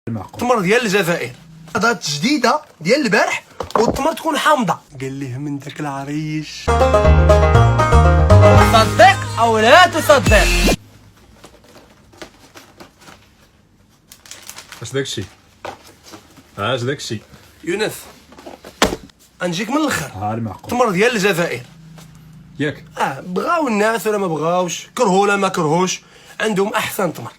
التمر ديال الجزائر هادات جديده ديال البارح، والتمر تكون حامضه. قال ليه من داك العريش صدق او لا تصدق. اش داكشي؟ اش داكشي؟ يونس غنجيك من الاخر. المعقول. التمر ديال الجزائر ياك بغاو الناس ولا ما بغاوش، كرهوا ولا ما كرهوش، عندهم احسن تمر.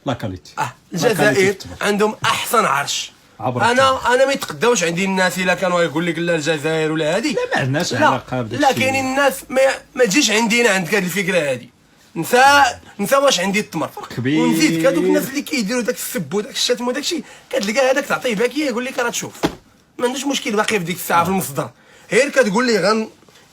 لا كاليتي. الجزائر عندهم احسن عرش. انا ما يتقداوش عندي الناس الا كانوا يقول لك لا الجزائر ولا هذه، لا ما عندناش علاقه بداك الشيء. لا كاينين الناس ما تجيش عندنا عندك هذه الفكره هذه. نسى واش عندي التمر كبير. ونزيد كادوك الناس اللي كيديروا داك السب وداك الشتم وداك الشيء، كتلقى هذاك تعطيه باكيه يقول لك راه تشوف ما عندوش مشكل باقي في ديك الساعه في المصدر، غير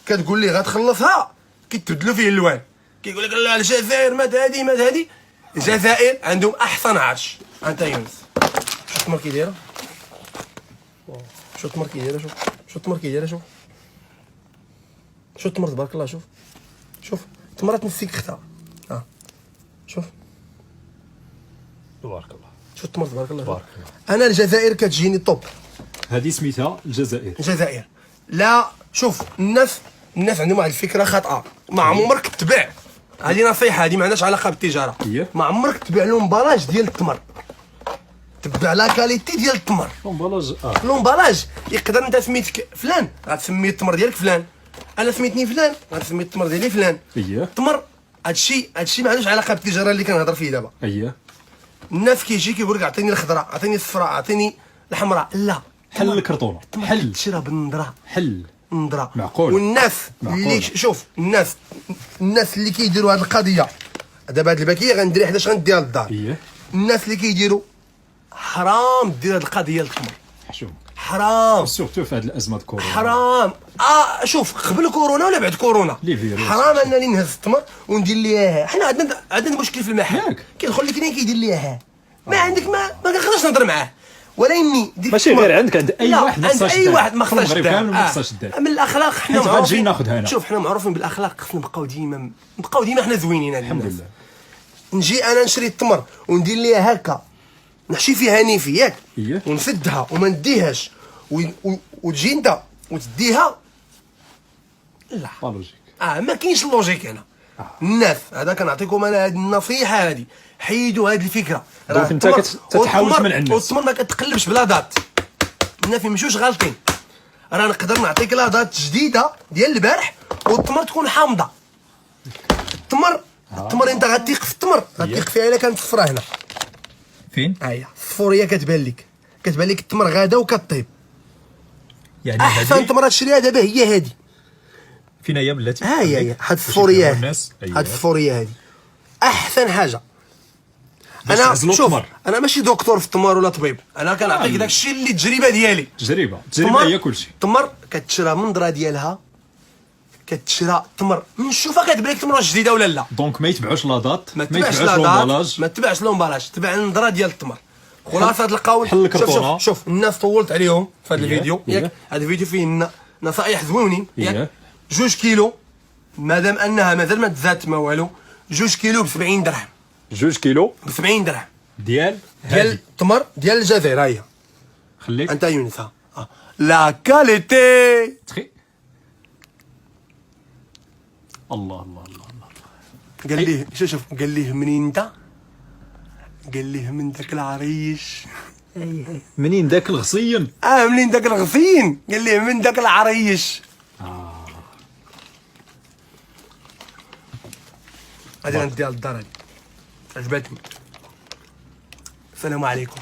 كتقول لي غتخلصها كيتبدلوا فيه اللوان، كيقول لك لا الجزائر مات هذه. الجزائر عندهم احسن عرش. انت يونس شو التمر كي دايره، شو التمر كي دايره، شو التمر كي دايره، شو التمر تبارك الله. شوف التمرات تنسيك اختها. شوف تبارك الله. شو التمر تبارك الله. تبارك الله. انا الجزائر كتجيني طوب. هذه سميتها الجزائر. لا شوف الناس عندهم واحد الفكره خاطئه. ما عمرك تتبع، هذه نصيحه، هذه ما عندهاش علاقه بالتجاره. ما عمرك تتبع لومبالاج ديال التمر، تبع لا كاليتي ديال التمر. لومبالاج يقدر انت سميتك فلان غتسمي التمر ديالك فلان، انا سميتني فلان غتسمي التمر ديالي فلان. التمر هادشي ما عندوش علاقه بالتجاره اللي كنهضر فيه دابا. الناس كيجي كيقول لك عطيني الخضراء، عطيني الصفراء، عطيني الحمراء. لا حل الكرتونه، حل تشرى بالنظره، نظره معقول. والناس اللي شوف الناس اللي كيديروا هذه القضيه دابا، هاد الباكيه غندير 11 غنديها للدار. الناس اللي كيديروا حرام دير هاد القضيه للتمر، حرام سورتو في هاد الازمه كورونا. حرام. شوف قبل كورونا ولا بعد كورونا حرام انني نهز التمر وندير ليها. حنا عندنا مشكل في المحل، كيدخل لك كاين كيدير ليها ما عندك، ما كنقدرش نهضر معاه. ولكن ماشي غير عندك، عند اي واحد ما خصهاش، اي واحد ما خصهاش كامل ما خصهاش من الاخلاق. حنا غنجي ناخذها هنا. شوف حنا معروفين بالاخلاق، خصنا نبقاو ديما حنا زوينين. الحمد لله. نجي انا نشري التمر وندير ليها هكا، نحشي فيها نيفي ياك، ونسدها وما نديهاش، وتجي انت وتديها. لا لوجيك. ما كاينش اللوجيك هنا. الناس هذا كنعطيكم انا هذه النصيحه هذه، حيدوا هذه الفكره. دونك انت تتحاول تمنع الناس. والتمر ما كتقلبش بلا دات، الناس ما يمشوش غالطين. راه نقدر نعطيك لا دات جديده ديال البارح والتمر تكون حامضه. التمر انت غتيق في التمر، غتيق فيها الا كانت صفرا هنا فين؟ هي الصفوريه كتبان لك التمر غادا وكطيب. يعني احسن تمره تشريها دابا هي هذه. فين هي بلاتي؟ هي هاد الصفوريه هاد الصفوريه هذه احسن حاجه. انا شوف انا ماشي دكتور في التمر ولا طبيب، انا كنعطيك داك الشيء اللي التجربه ديالي. تجربه هي كلشي. التمر كتشرى من الذره ديالها، كتشرى التمر نشوفها كتبان لك التمره جديده ولا لا. دونك ما يتبعوش لادات، ما تبعش لومبالاج، تبع النظره ديال التمر. خلاصه القول حل الكرتونه. شوف الناس طولت عليهم في هذا الفيديو ياك. هذا الفيديو فيه نصائح زوينين ياك. 2 كيلو مادام انها مازال ما تزادت ما والو، 2 كيلو ب 70 درهم. 2 كيلو ب 70 درهم ديال التمر ديال الجزائر. هي خليك انت يونس لا كاليتي. الله قال ليه شوف قال ليه منين انت؟ قال ليه من داك العريش. منين داك الغصين؟ منين داك الغصين؟ قال ليه من داك العريش. هذه غنديها للدار، هذه عجبتني. السلام عليكم.